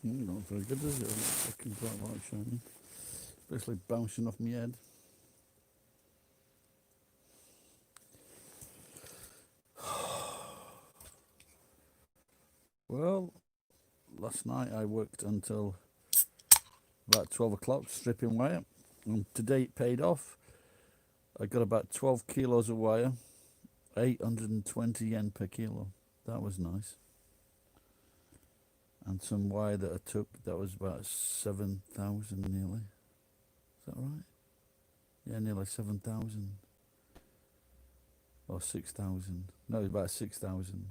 Not very good, is it? Fucking bright light shining. Especially bouncing off my head. Well, last night I worked until about 12 o'clock stripping wire. And today it paid off. I got about 12 kilos of wire, 820 yen per kilo. That was nice. And some wire that I took, that was about 7,000 nearly. Is that right? Yeah, nearly 7,000. Or 6,000. No, it was about 6,000.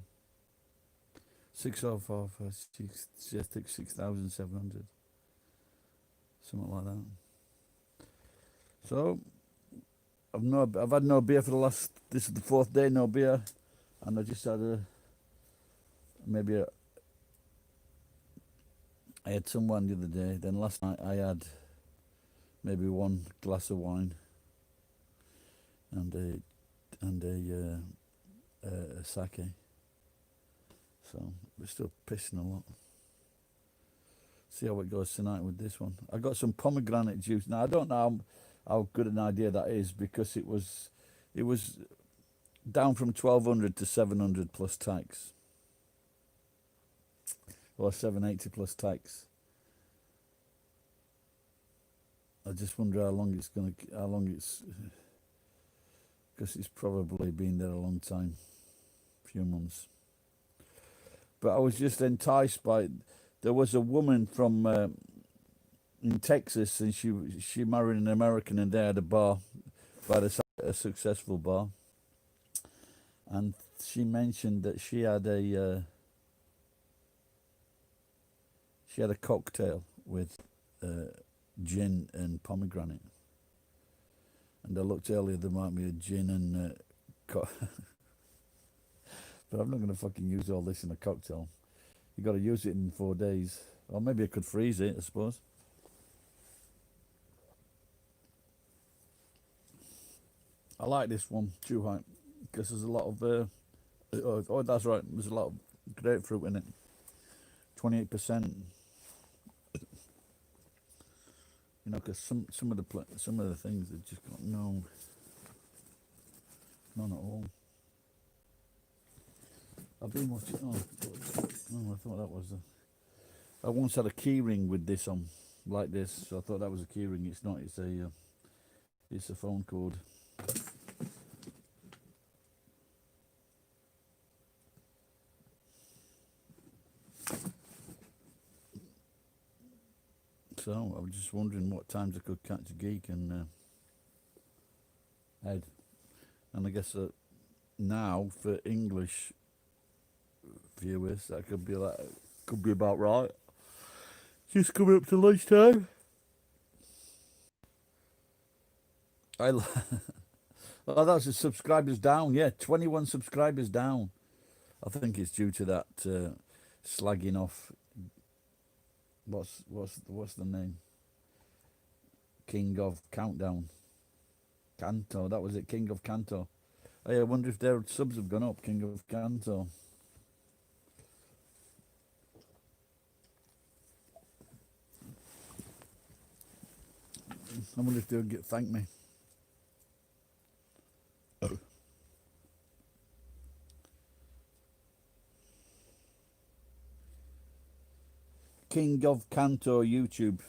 6,700. Something like that. So, I've had no beer for the last, this is the fourth day, no beer. And I just had I had some wine the other day. Then last night I had maybe one glass of wine and a sake. So we're still pissing a lot. See how it goes tonight with this one. I got some pomegranate juice. Now I don't know how good an idea that is because it was down from 1,200 to 700 plus tax. Or 780 plus tax. I just wonder how long it's because it's probably been there a long time, few months. But I was just enticed by, there was a woman from in Texas, and she married an American, and they had a bar, quite a successful bar. And she mentioned that she had a cocktail with gin and pomegranate. And I looked earlier, there might be a gin and but I'm not going to fucking use all this in a cocktail. You got to use it in 4 days. Or maybe I could freeze it, I suppose. I like this one, Chuhai, because there's a lot of oh, that's right, there's a lot of grapefruit in it. 28%. You know, because some of the things have just got none at all. I've been watching. Oh, I thought that was I once had a key ring with this on, like this. So I thought that was a key ring. It's not. It's a phone cord. So I was just wondering what times I could catch a geek and Ed, and I guess now for English viewers that could be about right. Just coming up to lunchtime. Oh, that's the subscribers down. Yeah, 21 subscribers down. I think it's due to that slagging off. What's the name? King of Countdown. Kanto. That was it. King of Kanto. Hey, I wonder if their subs have gone up. King of Kanto. I wonder if they'll thank me. King of Kanto YouTube.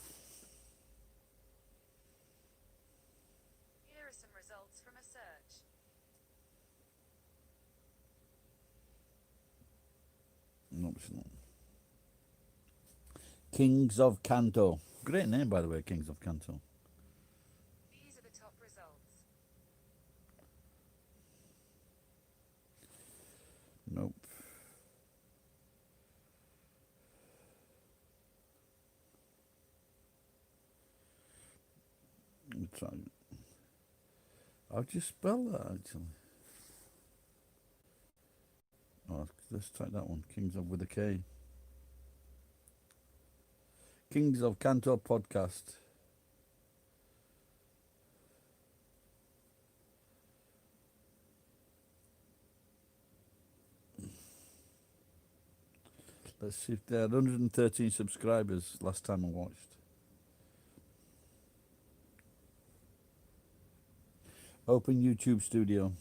Here are some results from a search. No, it's not. Kings of Kanto. Great name, by the way, Kings of Kanto. These are the top results. Nope. How'd you spell that, actually? Oh, let's try that one. Kings of with a K. Kings of Kanto podcast. Let's see if they had 113 subscribers last time I watched. Open YouTube Studio.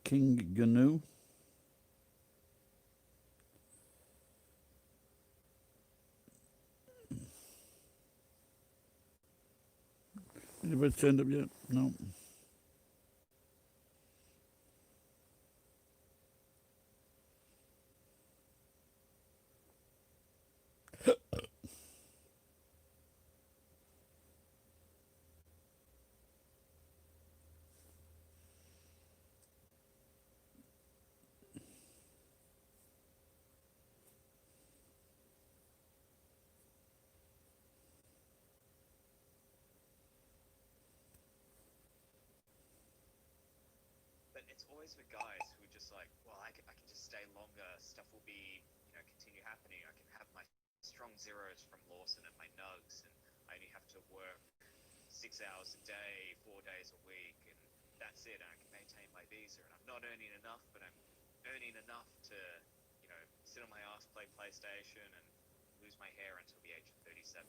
King Gnu. Anybody turned up yet? No. But it's always the guys who are just like, well, I can just stay longer. Stuff will be, continue happening. I can have my strong zeros from Lawson and my nugs, and I only have to work 6 hours a day, 4 days a week, and that's it. And I can maintain my visa. And I'm not earning enough, but I'm earning enough to, sit on my ass, play PlayStation, and lose my hair until the age of 37.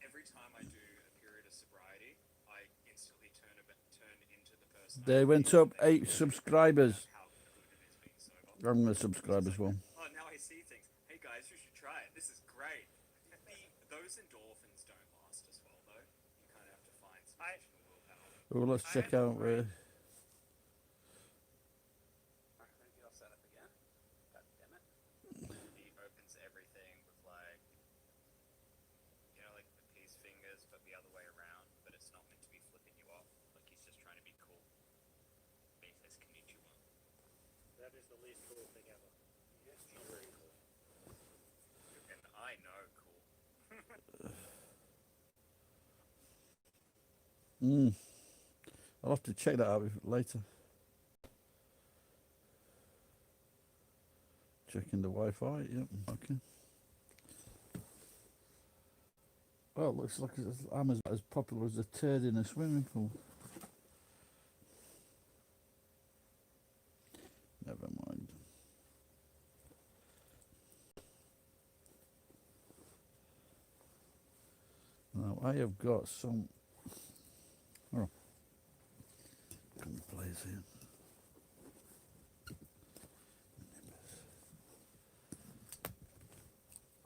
Every time I do a period of sobriety, I instantly turn into the person. They went up 8 subscribers. How good it is being sober. I'm going to subscribe as well. Oh, now I see things. Hey guys, you should try it. This is great. Those endorphins don't last as well, though. You kind of have to find some additional willpower. Well, let's check out. Alright, let me get all set up again. God damn it. He opens everything with like the peace fingers, but the other way around. But it's not meant to be flipping you off. Like he's just trying to be cool. He says konnichiwa. That is the least cool thing ever. It's not very cool. And I know cool. I'll have to check that out later. Checking the Wi-Fi. Yep. Okay. Well, it looks like I'm as popular as a turd in a swimming pool. Never mind. Now I have got some. Oh, couldn't place here.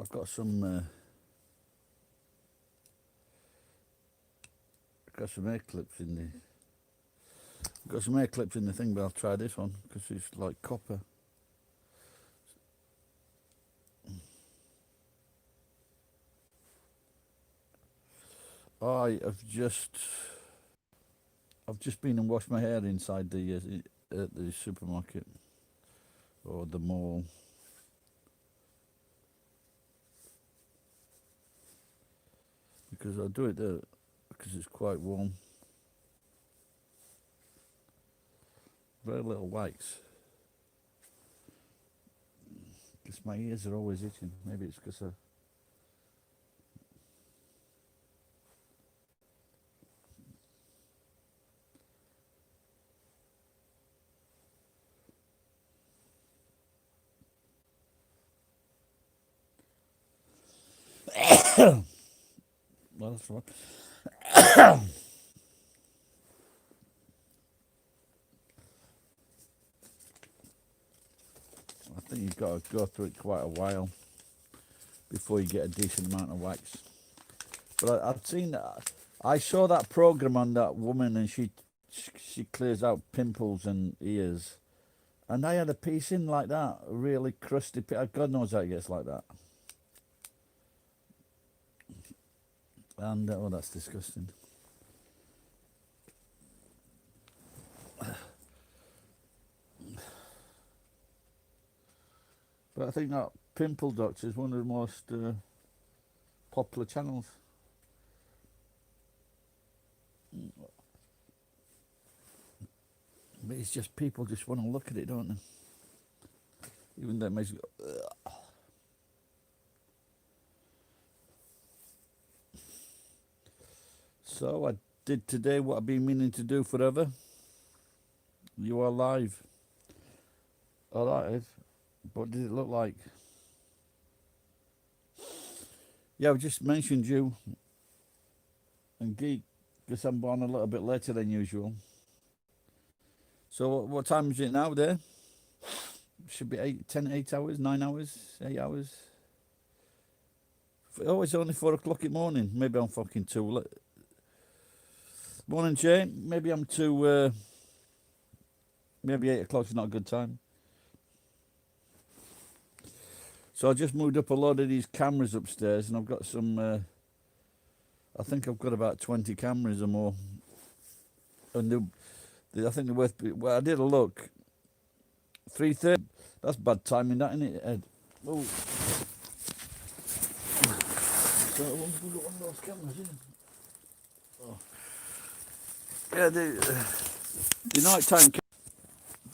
I've got some. Got some air clips in the. Got some air clips in the thing, but I'll try this one because it's like copper. I've just been and washed my hair inside at the supermarket or the mall. Because I do it there because it's quite warm. Very little wax. Because my ears are always itching. Maybe it's because well, that's right. I think you've got to go through it quite a while before you get a decent amount of wax. But I've seen that. I saw that program on that woman, and she clears out pimples and ears, and I had a piece in like that, a really crusty. God knows how it gets like that. And oh, that's disgusting. But I think that Pimple Doctor is one of the most popular channels. But it's just people just want to look at it, don't they? Even though it makes you go, ugh. So I did today what I've been meaning to do forever. You are live. Oh, that is. What did it look like? Yeah, I just mentioned you and Geek because I'm born a little bit later than usual. So what time is it now there? Should be 8 hours, 9 hours, 8 hours. Oh, it's only 4 o'clock in the morning. Maybe I'm fucking too late. Morning, Jay. Maybe I'm too... maybe 8 o'clock's not a good time. So I just moved up a lot of these cameras upstairs, and I've got some. I think I've got about 20 cameras or more. And I think they're worth. Well, I did a look. 3:30. That's bad timing, that, isn't it, Ed? Oh. So we've got one of those cameras, isn't it? Oh. Yeah,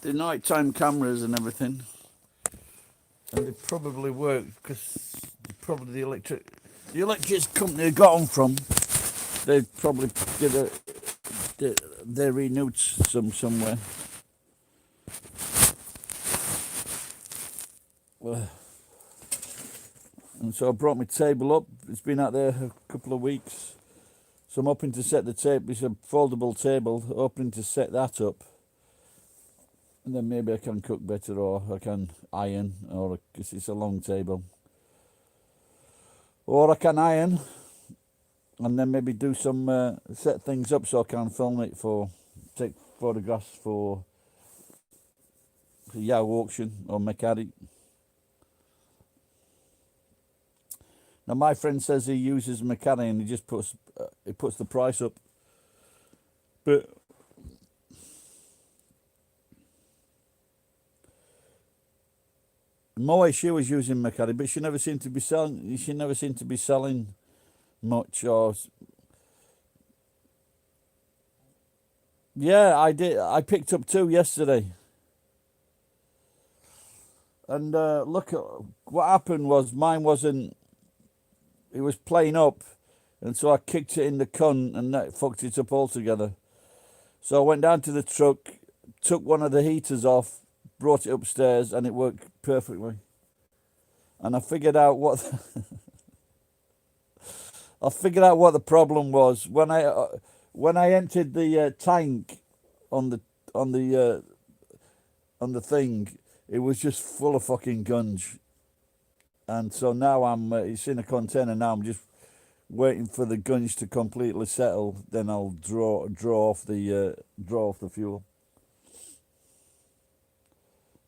the nighttime cameras and everything. And they probably work because probably the electric company they got them from, they probably they renewed somewhere. And so I brought my table up. It's been out there a couple of weeks. So I'm hoping to set the table. It's a foldable table. Hoping to set that up. And then maybe I can cook better, or I can iron, or because it's a long table. Or I can iron, and then maybe do some, set things up so I can film it take photographs for the Yahoo auction or Macari. Now my friend says he uses Macari and he just puts the price up. But Moe, she was using Macari, but she never seemed to be selling. She never seemed to be selling much. Or yeah, I did. I picked up 2 yesterday, and look at what happened. Was mine wasn't. It was playing up, and so I kicked it in the cunt, and that fucked it up altogether. So I went down to the truck, took one of the heaters off, brought it upstairs, and it worked perfectly. And I figured out what the problem was when I emptied the tank on the thing. It was just full of fucking gunge, and so now it's in a container now. I'm just waiting for the gunge to completely settle. Then I'll draw off the fuel.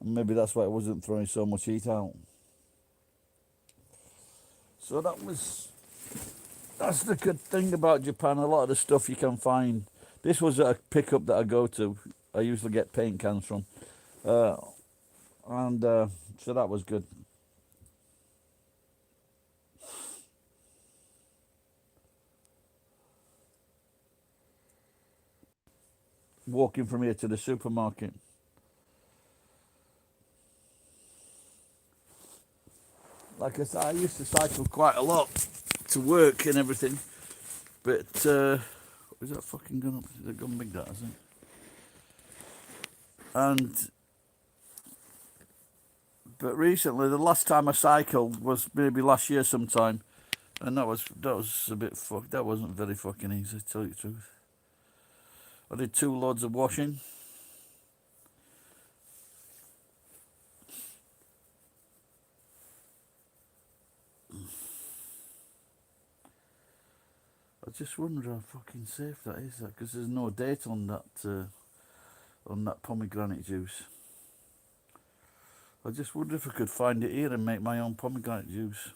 Maybe that's why it wasn't throwing so much heat out. So that's the good thing about Japan. A lot of the stuff you can find. This was at a pickup that I go to. I usually get paint cans from. And so that was good. Walking from here to the supermarket. Like I said, I used to cycle quite a lot to work and everything, but is that fucking gone up? Is it gone big, that, hasn't it? But recently, the last time I cycled was maybe last year sometime, and that was a bit fucked. That wasn't very fucking easy, to tell you the truth. I did 2 loads of washing. I just wonder how fucking safe that is, because there's no date on that pomegranate juice. I just wonder if I could find it here and make my own pomegranate juice.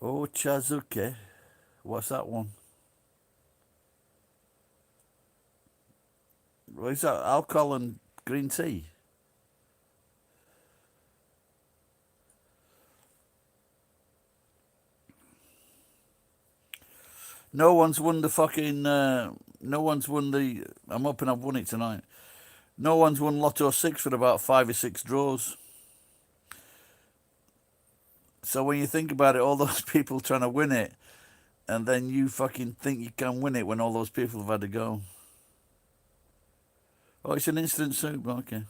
Oh, Chazuke. What's that one? What is that? Alcohol and green tea? No one's won the fucking. No one's won the. I'm hoping I've won it tonight. No one's won Lotto 6 for about 5 or 6 draws. So when you think about it, all those people trying to win it, and then you fucking think you can win it when all those people have had to go. Oh, it's an instant soup. Okay.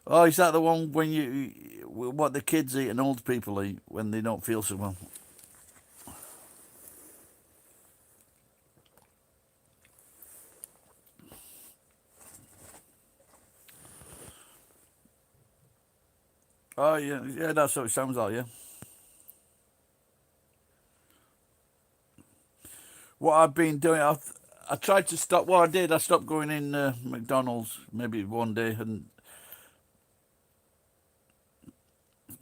Oh, is that the one when what the kids eat and old people eat when they don't feel so well? Oh, yeah, yeah, that's what it sounds like, yeah. What I've been doing, I tried to stop. Well, I did. I stopped going in McDonald's maybe one day,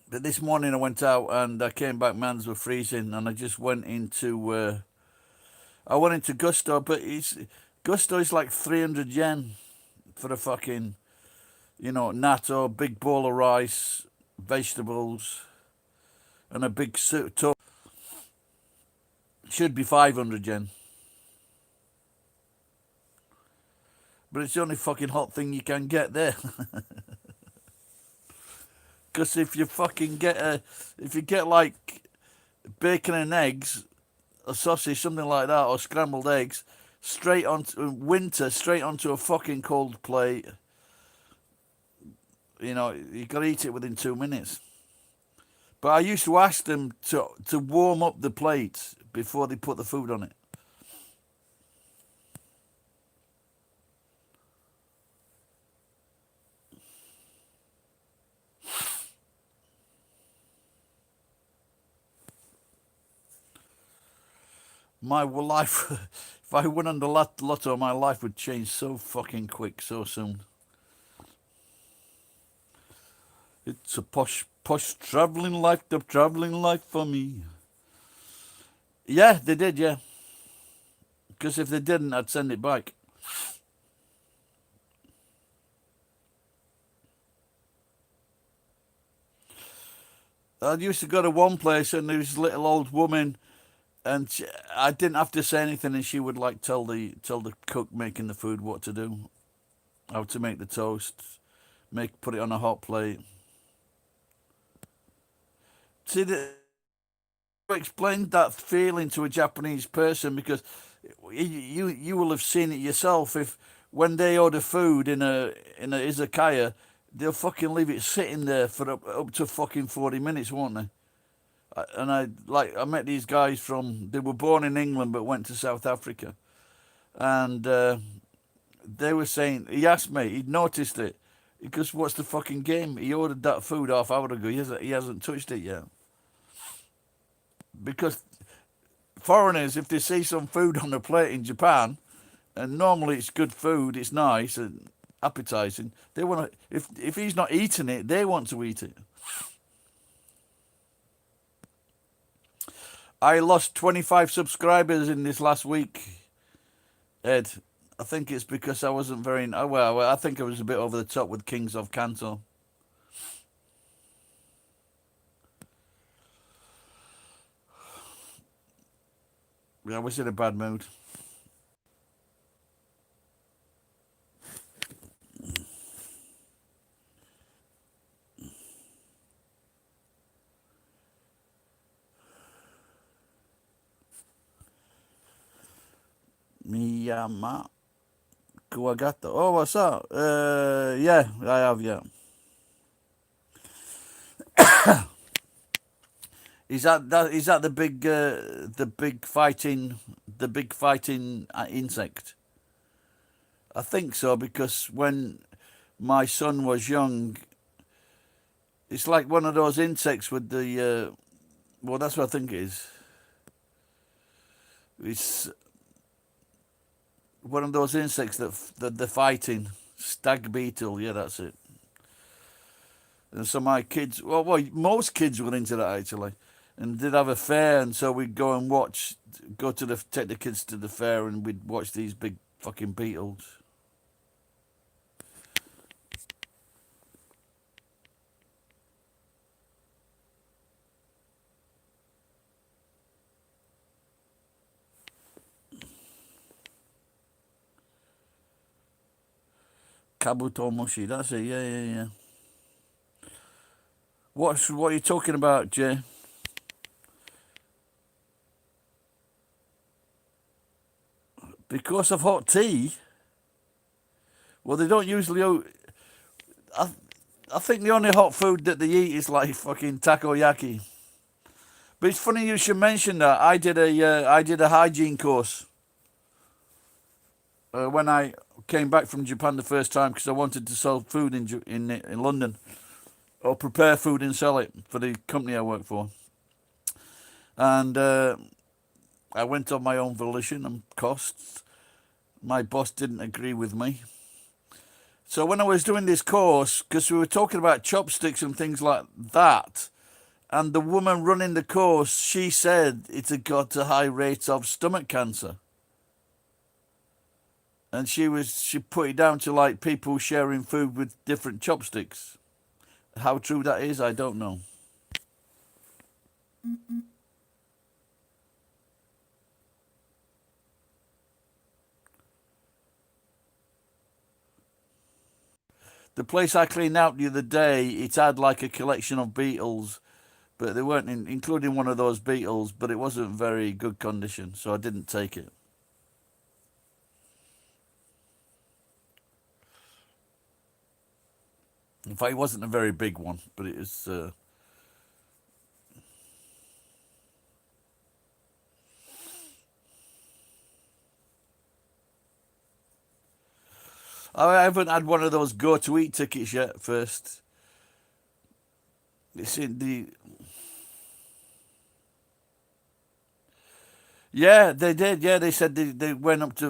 but this morning I went out and I came back. My hands were freezing, and I just went into. I went into Gusto, but Gusto is like 300 yen for a fucking, natto, big bowl of rice, vegetables, and a big soup. Should be 500 yen. But it's the only fucking hot thing you can get there. Because if you fucking if you get like bacon and eggs, a sausage, something like that, or scrambled eggs, straight onto a fucking cold plate, you got to eat it within 2 minutes. But I used to ask them to warm up the plate before they put the food on it. My life, if I won on the lotto, my life would change so fucking quick, so soon. It's a posh travelling life, the travelling life for me. Yeah, they did, yeah. Because if they didn't, I'd send it back. I used to go to one place and there was a little old woman, and I didn't have to say anything, and she would like tell the cook making the food what to do, how to make the toast, put it on a hot plate. See, explain that feeling to a Japanese person, because you will have seen it yourself. If when they order food in a izakaya, they'll fucking leave it sitting there for up to fucking 40 minutes, won't they? And I met these guys they were born in England but went to South Africa, and they were saying, he asked me, he'd noticed it. He goes, "What's the fucking game? He ordered that food half hour ago. He hasn't touched it yet." Because foreigners, if they see some food on the plate in Japan, and normally it's good food, it's nice and appetizing, they want to. If he's not eating it, they want to eat it. I lost 25 subscribers in this last week, Ed. I think it's because I wasn't very. Well, I think I was a bit over the top with Kings of Kanto. I was in a bad mood. Miyama Kuwagata. Oh, what's up? Yeah, I have, yeah. Is that the big fighting insect? I think so, because when my son was young, it's like one of those insects with the well, that's what I think it is. It's one of those insects that they're fighting. Stag beetle, yeah, that's it. And so my kids, well, most kids were into that actually, and did have a fair, and so we'd go and take the kids to the fair, and we'd watch these big fucking beetles. Kabuto Mushi, that's it, yeah. What are you talking about, Jay? Because of hot tea? Well, they don't usually. I think the only hot food that they eat is like fucking takoyaki. But it's funny you should mention that. I did a hygiene course when I came back from Japan the first time because I wanted to sell food in London, or prepare food and sell it for the company I work for. And I went on my own volition and costs. My boss didn't agree with me. So when I was doing this course, because we were talking about chopsticks and things like that, and the woman running the course, she said it had got a high rate of stomach cancer. And she put it down to like people sharing food with different chopsticks. How true that is, I don't know. The place I cleaned out the other day, it had like a collection of beetles, but they weren't including one of those beetles, but it wasn't very good condition, so I didn't take it. In fact, it wasn't a very big one, but it was... I haven't had one of those go-to-eat tickets yet first. It's in the... Yeah, they did. Yeah, they said they went up to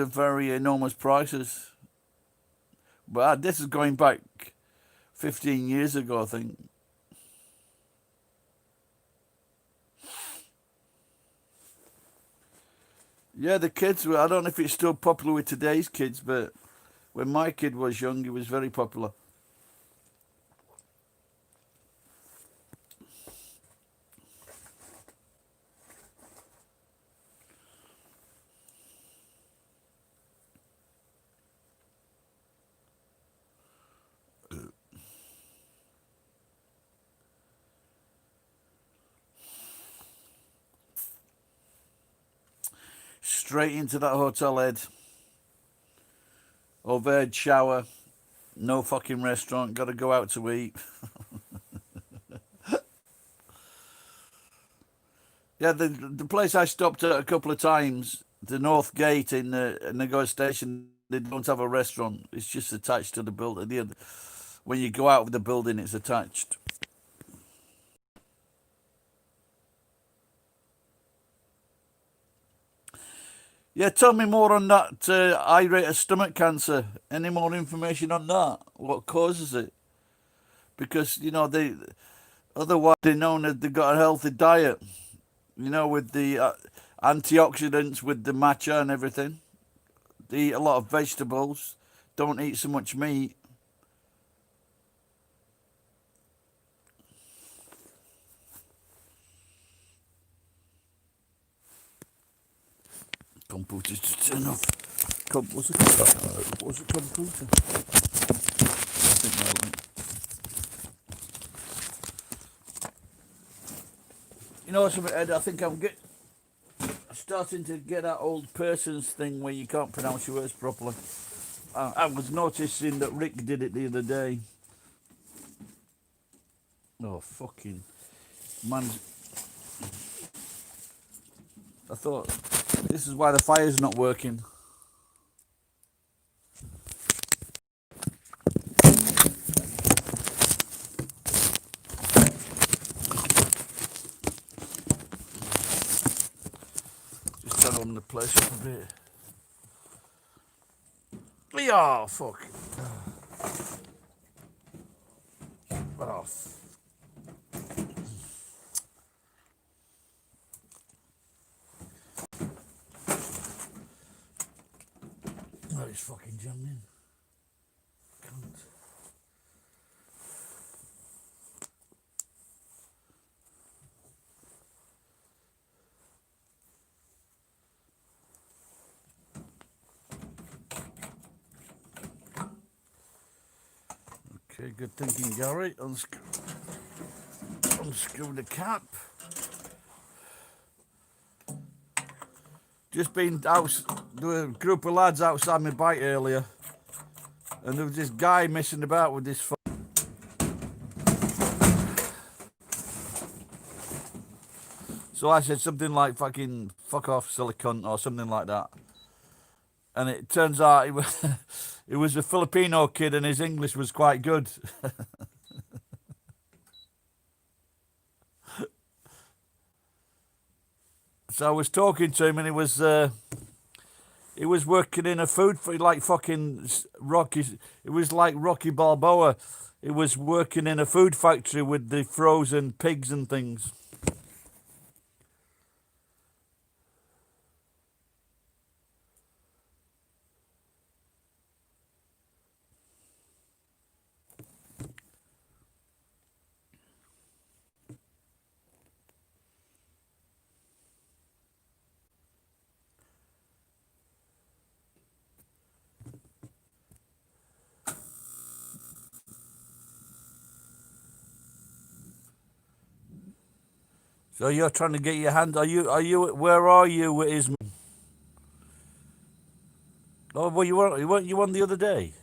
very enormous prices. But this is going back 15 years ago, I think. Yeah, the kids were... I don't know if it's still popular with today's kids, but when my kid was young, it was very popular. Straight into that hotel, Ed. Overhead shower. No fucking restaurant. Got to go out to eat. Yeah, the place I stopped at a couple of times, the North Gate in Nagoya Station, they don't have a restaurant. It's just attached to the building. When you go out of the building, it's attached. Yeah, tell me more on that high rate of stomach cancer. Any more information on that? What causes it? Because, otherwise they're known as they've got a healthy diet. With the antioxidants, with the matcha and everything. They eat a lot of vegetables. Don't eat so much meat. Computer's to turn off. What's a computer? I think that. You know something, Ed? I think I'm starting to get that old person's thing where you can't pronounce your words properly. I was noticing that Rick did it the other day. Oh, fucking man's... I thought, this is why the fire's not working. Just turn on the place up a bit. Yeah, fuck. Oh, oh, it's fucking jammed in. Cunt. Okay, good thinking, Gary. Unscrew the cap. Just been out, there were a group of lads outside my bike earlier, and there was this guy messing about with this. So I said something like fucking fuck off, silly cunt, or something like that. And it turns out it was a Filipino kid, and his English was quite good. So I was talking to him, and he was working in a food like fucking Rocky. It was like Rocky Balboa. He was working in a food factory with the frozen pigs and things. So you're trying to get your hand? Are you? Where are you with his? Oh, well, weren't you on the other day?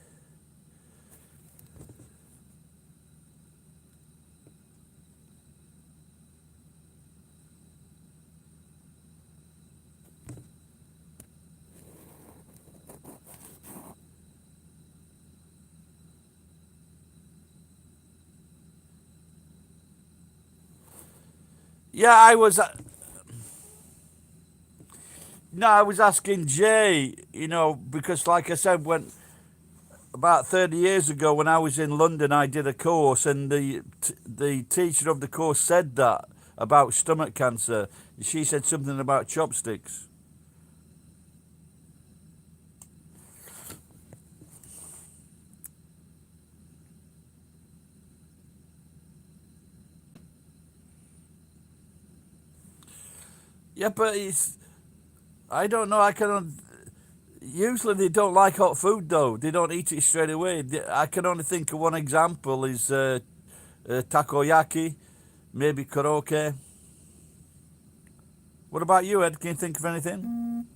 Yeah, I was. No, I was asking Jay. You know, because like I said, when about 30 years ago, when I was in London, I did a course, and the teacher of the course said that about stomach cancer. She said something about chopsticks. Yeah, but it's. I don't know. I can. Usually they don't like hot food though. They don't eat it straight away. I can only think of one example is takoyaki, maybe karaoke. What about you, Ed? Can you think of anything?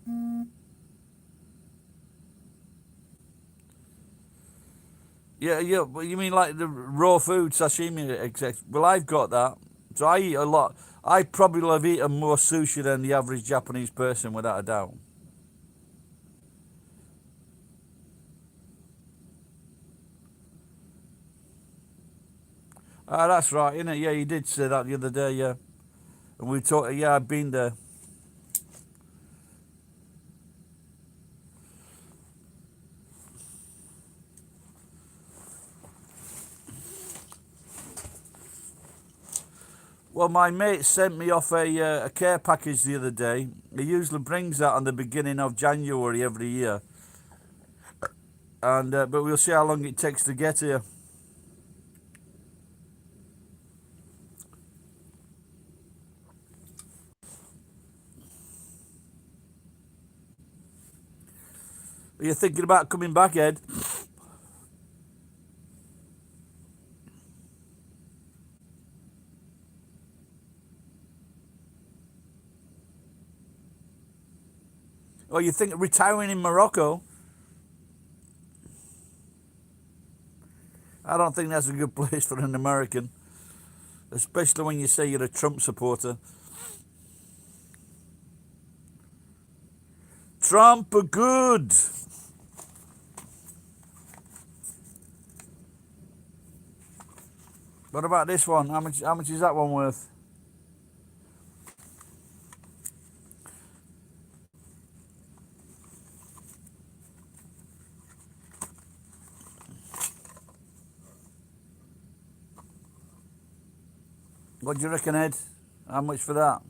Yeah, yeah. Well, you mean like the raw food sashimi? Well, I've got that. So I eat a lot. I probably have eaten more sushi than the average Japanese person, without a doubt. Ah, that's right, innit? Yeah, you did say that the other day. Yeah, and we talked. Yeah, I've been there. Well, my mate sent me off a care package the other day. He usually brings that on the beginning of January every year, and but we'll see how long it takes to get here. Are you thinking about coming back, Ed? Or you think of retiring in Morocco? I don't think that's a good place for an American, especially when you say you're a Trump supporter. Trump are good. What about this one? How much is that one worth? What do you reckon, Ed? How much for that?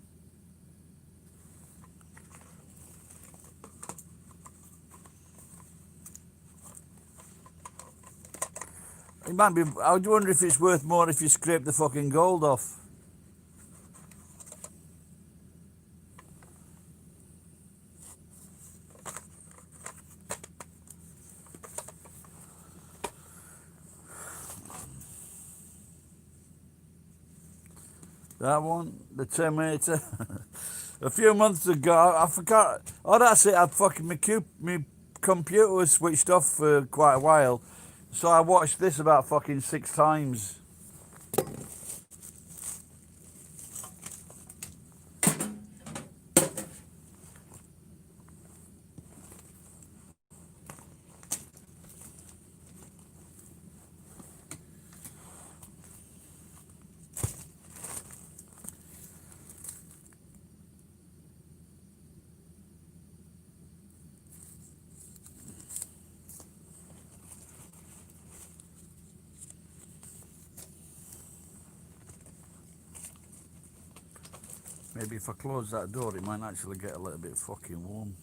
It might be. I would wonder if it's worth more if you scrape the fucking gold off. That one, the Terminator. A few months ago, I forgot. Oh, that's it. I fucking my computer was switched off for quite a while, so I watched this about fucking 6 times. Maybe if I close that door, it might actually get a little bit fucking warm.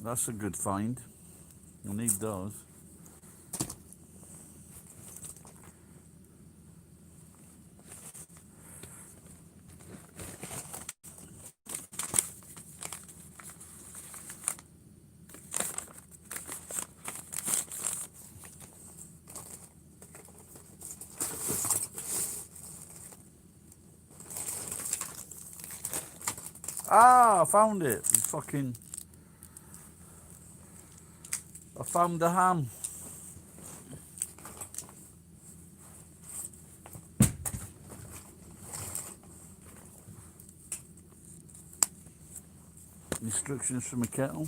That's a good find. I need those. Ah, I found it. Fucking. I found the ham. Instructions from a kettle.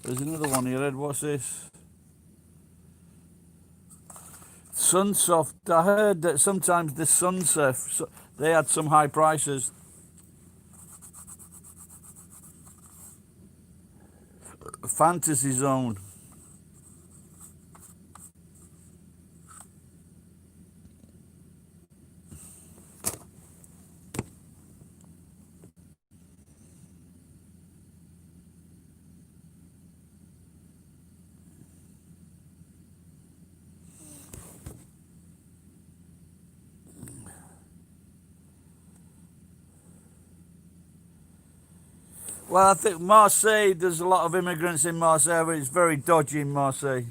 There's another one here, Ed. What's this? Sunsoft. I heard that sometimes the Sunsoft, they had some high prices. Fantasy Zone. Well, I think Marseille, there's a lot of immigrants in Marseille, but it's very dodgy in Marseille.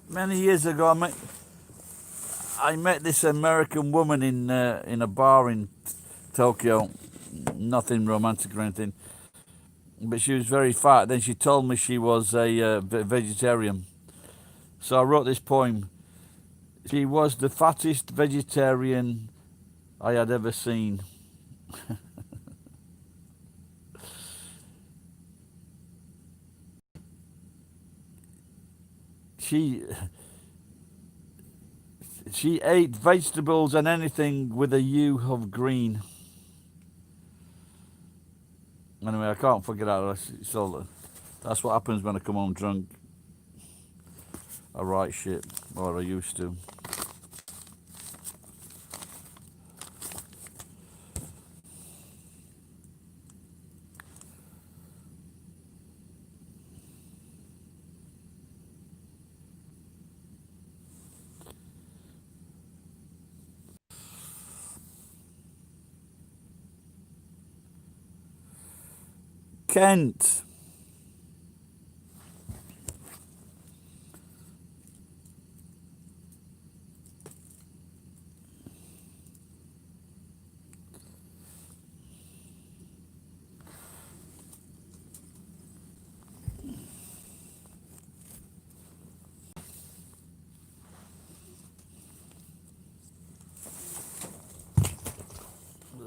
Many years ago, I met this American woman in a bar in Tokyo. Nothing romantic or anything, but she was very fat. Then she told me she was a vegetarian. So I wrote this poem. She was the fattest vegetarian I had ever seen. She ate vegetables and anything with a hue of green. Anyway, I can't figure out. That's what happens when I come home drunk. I write shit, or I used to. Kent.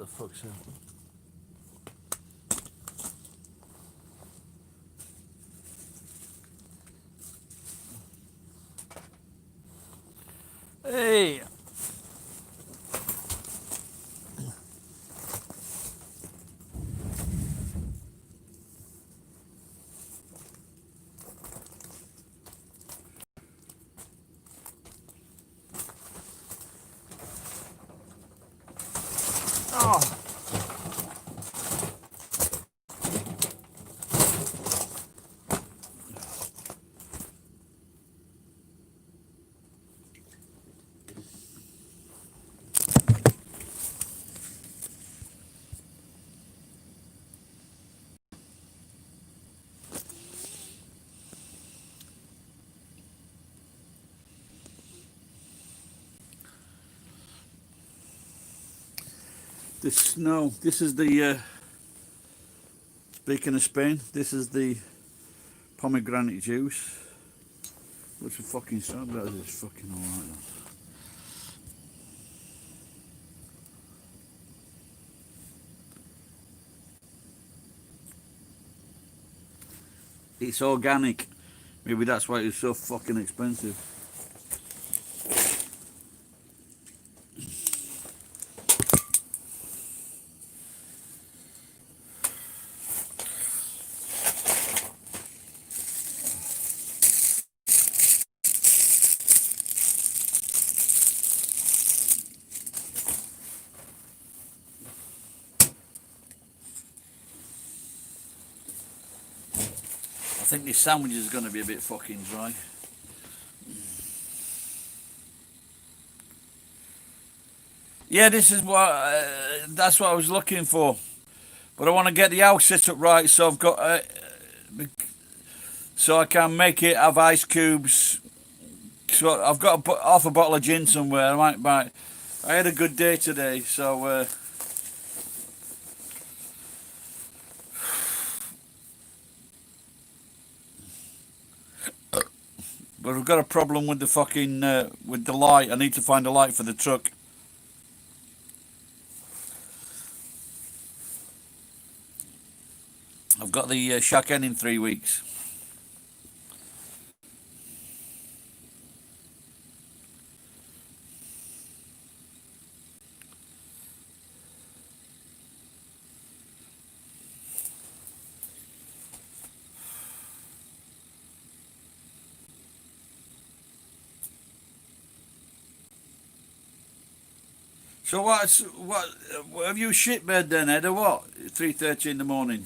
the fuck's that? Hey! Oh! The snow. This is the, speaking of Spain, this is the pomegranate juice. What's the fucking snow? That is fucking alright. It's organic. Maybe that's why it's so fucking expensive. I think this sandwich is going to be a bit fucking dry. Yeah, this is what that's what I was looking for, but I want to get the house set up right, so I've got so I can make it have ice cubes. So I've got half a bottle of gin somewhere. I might buy. I had a good day today, so. But I've got a problem with the fucking with the light. I need to find a light for the truck. I've got the shack end in 3 weeks. So what have you shitbed then, Ed, or what? 3:30 in the morning.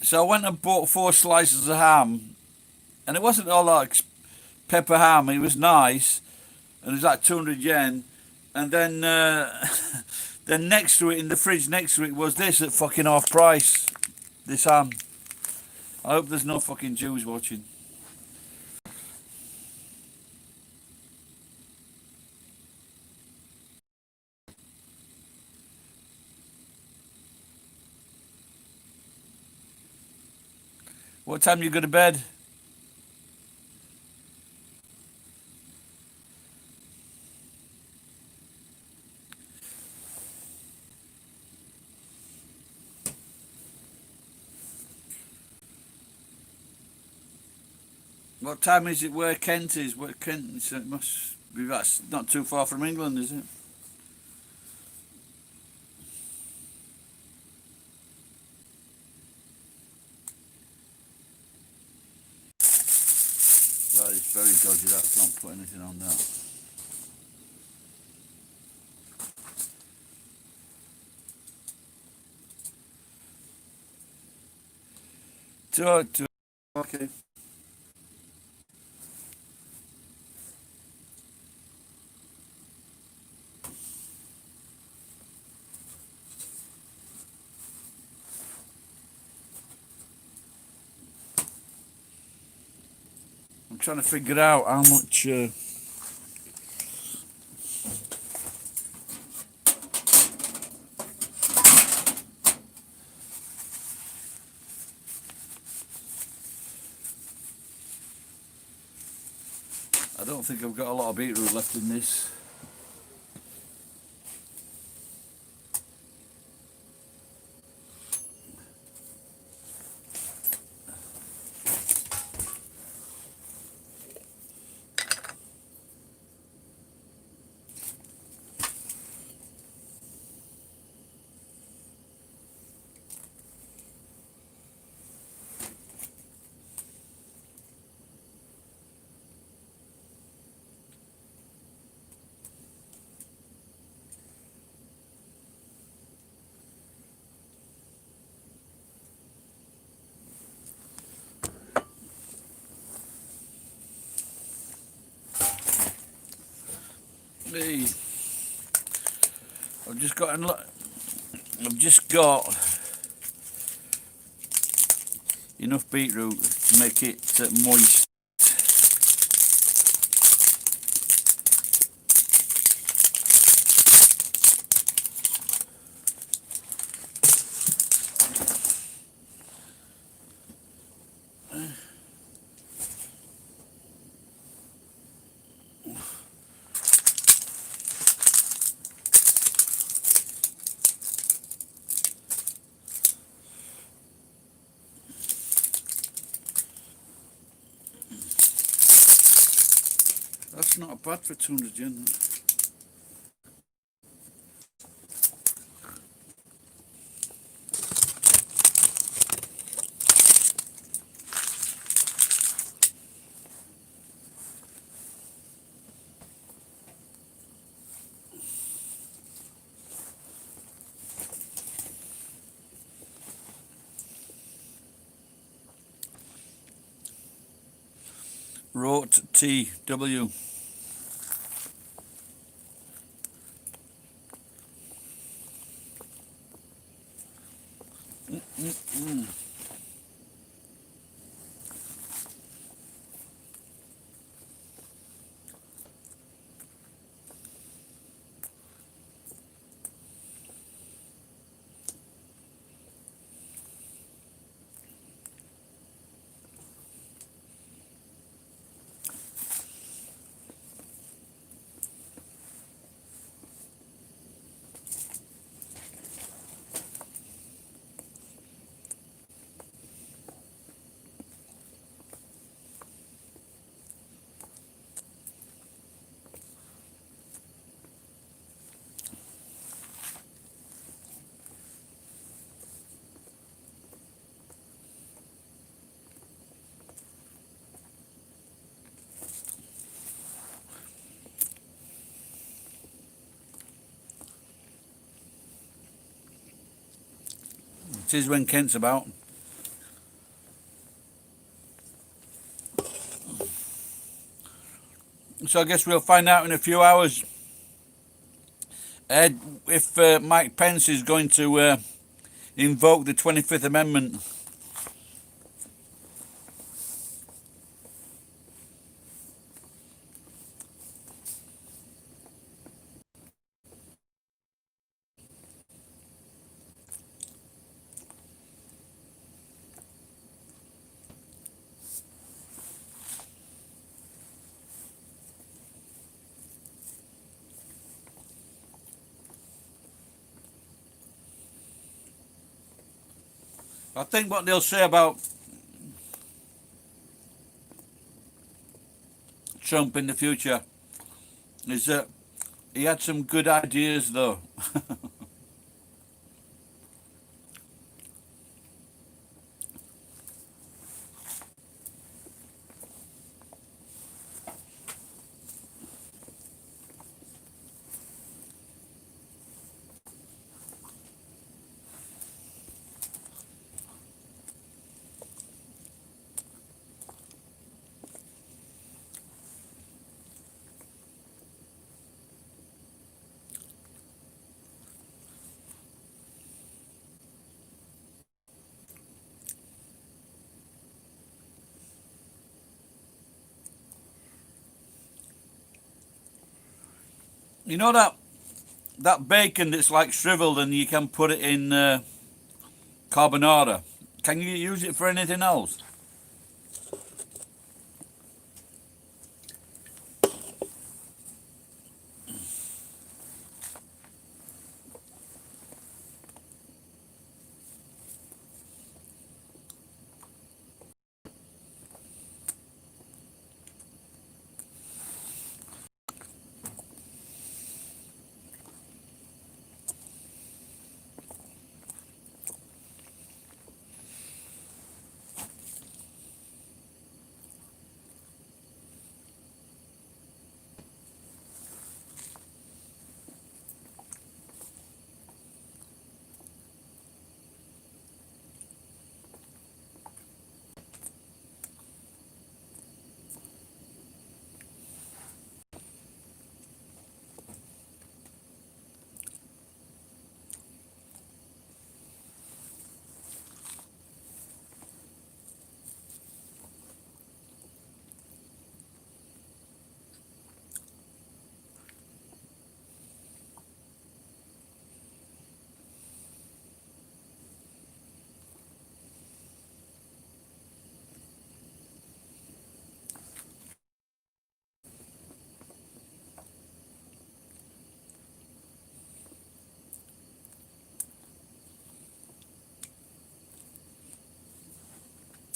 So I went and bought 4 slices of ham, and it wasn't all like pepper ham. It was nice, and it was like 200 yen. And then then next to it, in the fridge next to it, was this at fucking half price. This ham. I hope there's no fucking Jews watching. What time you go to bed? What time is it where Kent is? Where Kent is? It must be, that's not too far from England, is it? That is very dodgy. That I can't put anything on that. Okay. I'm trying to figure out how much. I don't think I've got a lot of beetroot left in this. Hey, I've just got enough beetroot to make it moist. That's not bad for 200 yen. Wrote TW. It is when Kent's about. So I guess we'll find out in a few hours, Ed, if Mike Pence is going to invoke the 25th Amendment. I think what they'll say about Trump in the future is that he had some good ideas, though. You know that bacon that's like shriveled and you can put it in carbonara. Can you use it for anything else?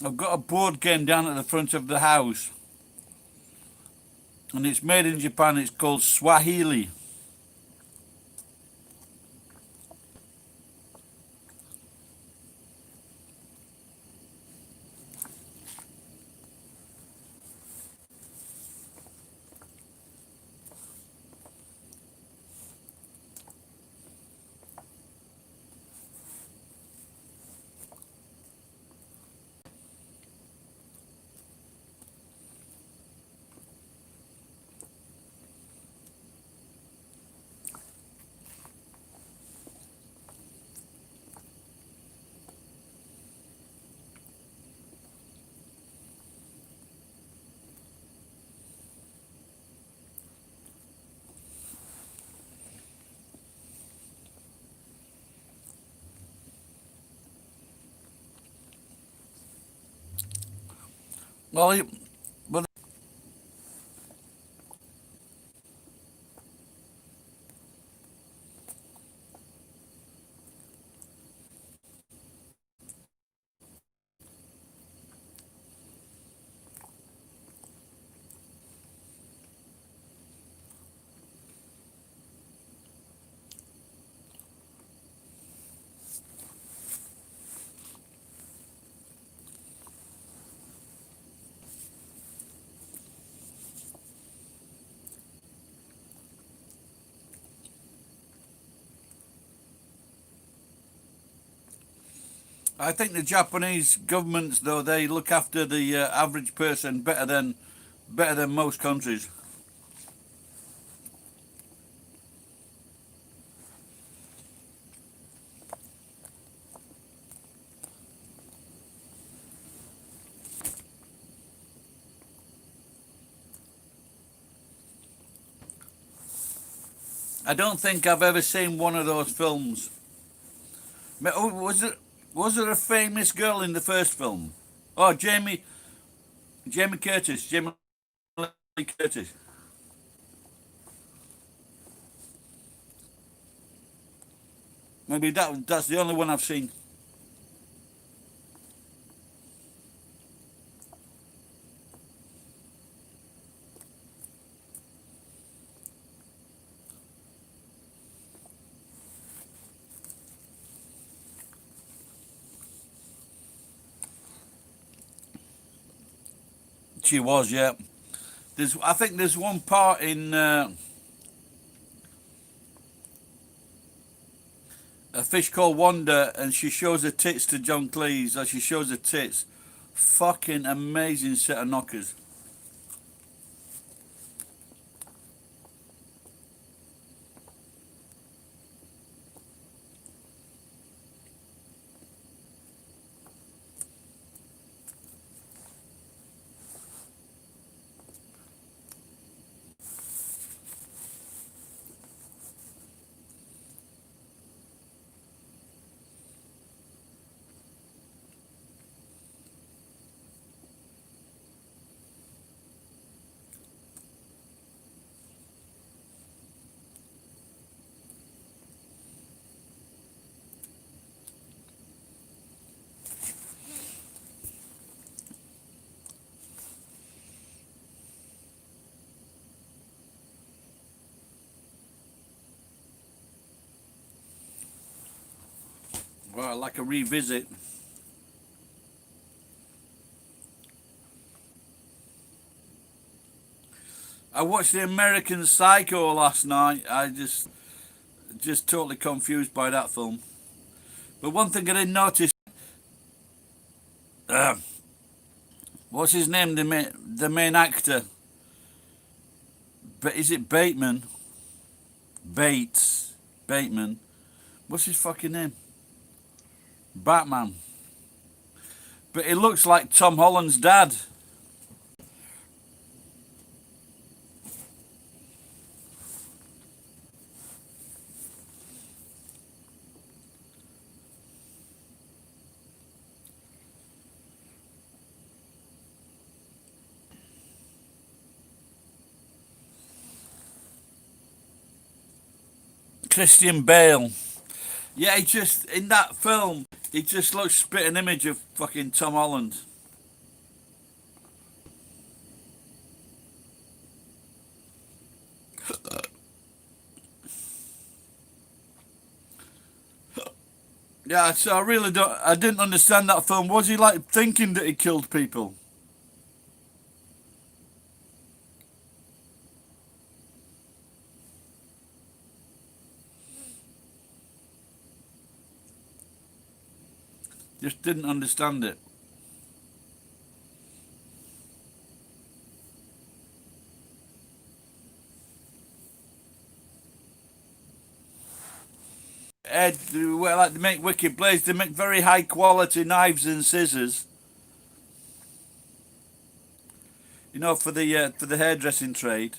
I've got a board game down at the front of the house, and it's made in Japan. It's called Swahili. Well, but I think the Japanese governments, though, they look after the average person better than most countries. I don't think I've ever seen one of those films. Oh, was there a famous girl in the first film? Oh, Jamie Curtis, Jamie Lee Curtis. Maybe that's the only one I've seen. She was, yeah. I think there's one part in A Fish Called Wanda, and she shows her tits to John Cleese, or she shows her tits. Fucking amazing set of knockers. Well, like a revisit. I watched the American Psycho last night. I just totally confused by that film. But one thing I didn't notice, what's his name? The main actor. But is it Bateman? Bateman. What's his fucking name? Batman. But he looks like Tom Holland's dad. Christian Bale. Yeah, he just, in that film, he just looks spit an image of fucking Tom Holland. Yeah, so I really don't. I didn't understand that film. Was he like thinking that he killed people? Just didn't understand it. Ed, well, like they make wicked blades. They make very high quality knives and scissors. You know, for the hairdressing trade.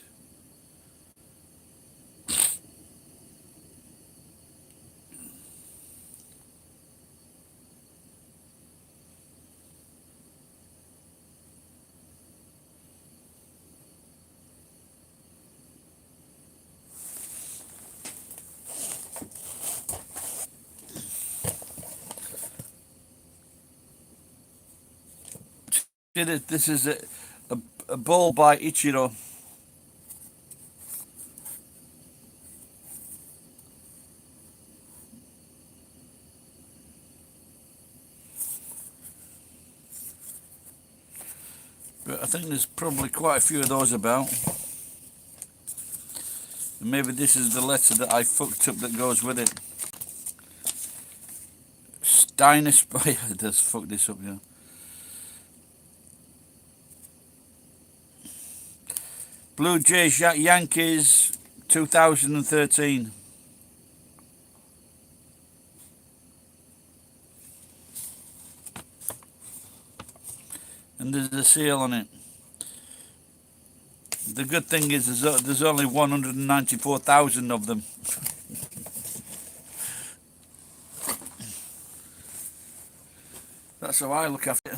This is a ball by Ichiro. But I think there's probably quite a few of those about. And maybe this is the letter that I fucked up that goes with it. Steiner Spire does fuck this up, yeah. Blue Jays Yankees 2013. And there's a seal on it. The good thing is there's only 194,000 of them. That's how I look at it.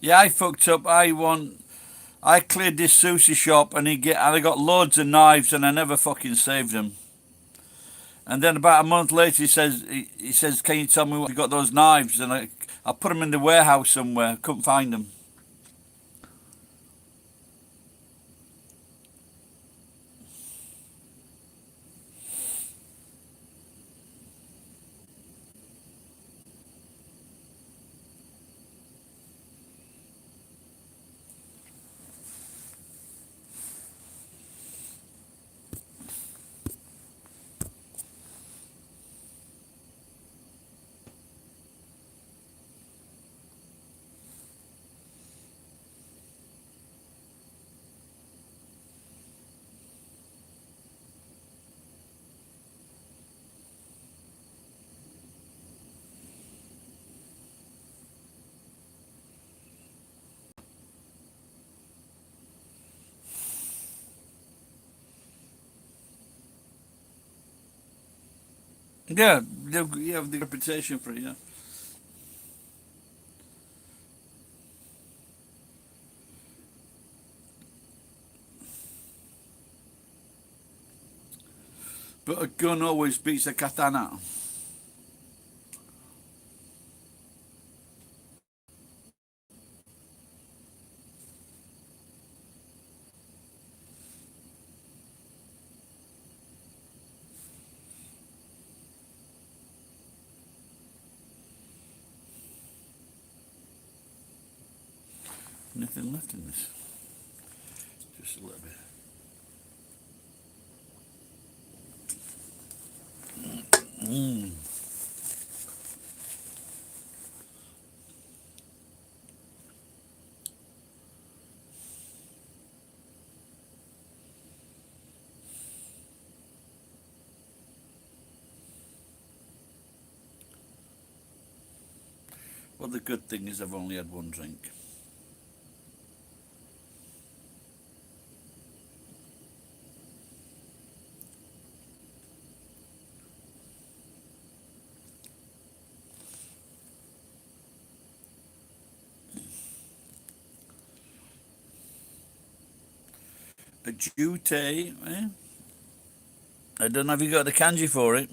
Yeah, I fucked up. I cleared this sushi shop and I got loads of knives and I never fucking saved them. And then about a month later he says, can you tell me where you got those knives? And I put them in the warehouse somewhere. Couldn't find them. Yeah, you have the reputation for it, yeah. But a gun always beats a katana. Nothing left in this. Just a little bit. Mm. Well, the good thing is I've only had one drink. A jute, eh? I don't know if you got the kanji for it.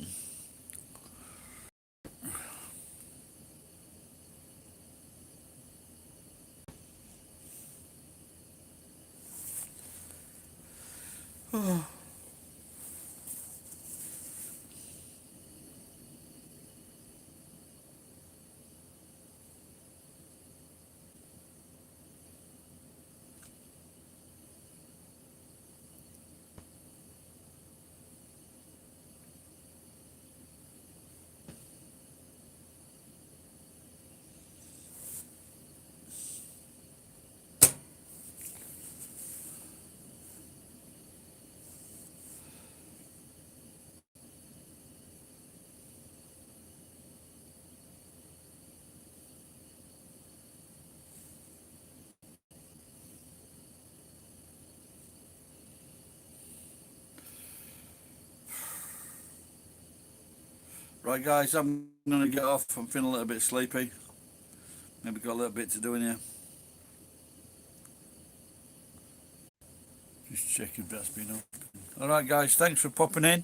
Right, guys, I'm going to get off. I'm feeling a little bit sleepy. Maybe got a little bit to do in here. Just checking if that's been open. Alright, guys, thanks for popping in.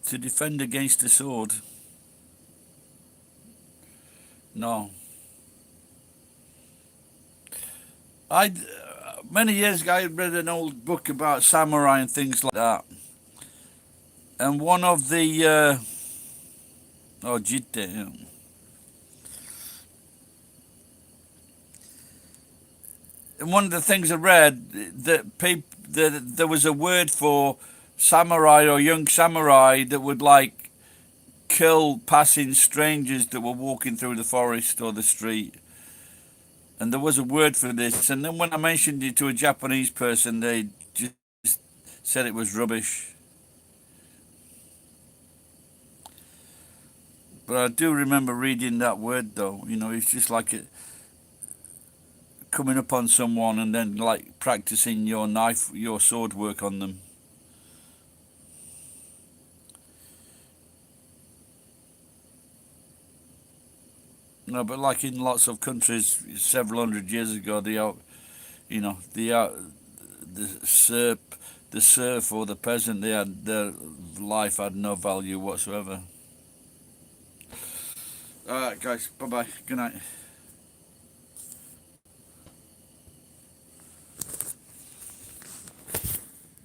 To defend against the sword. No. Many years ago, I read an old book about samurai and things like that. And one of the, jitte, yeah. And one of the things I read, that there was a word for samurai or young samurai that would like kill passing strangers that were walking through the forest or the street. And there was a word for this. And then when I mentioned it to a Japanese person, they just said it was rubbish. But I do remember reading that word, though. You know, it's just like coming upon someone and then like practicing your sword work on them. No, but like in lots of countries, several hundred years ago, the serf or the peasant, their life had no value whatsoever. All right, guys. Bye bye. Good night.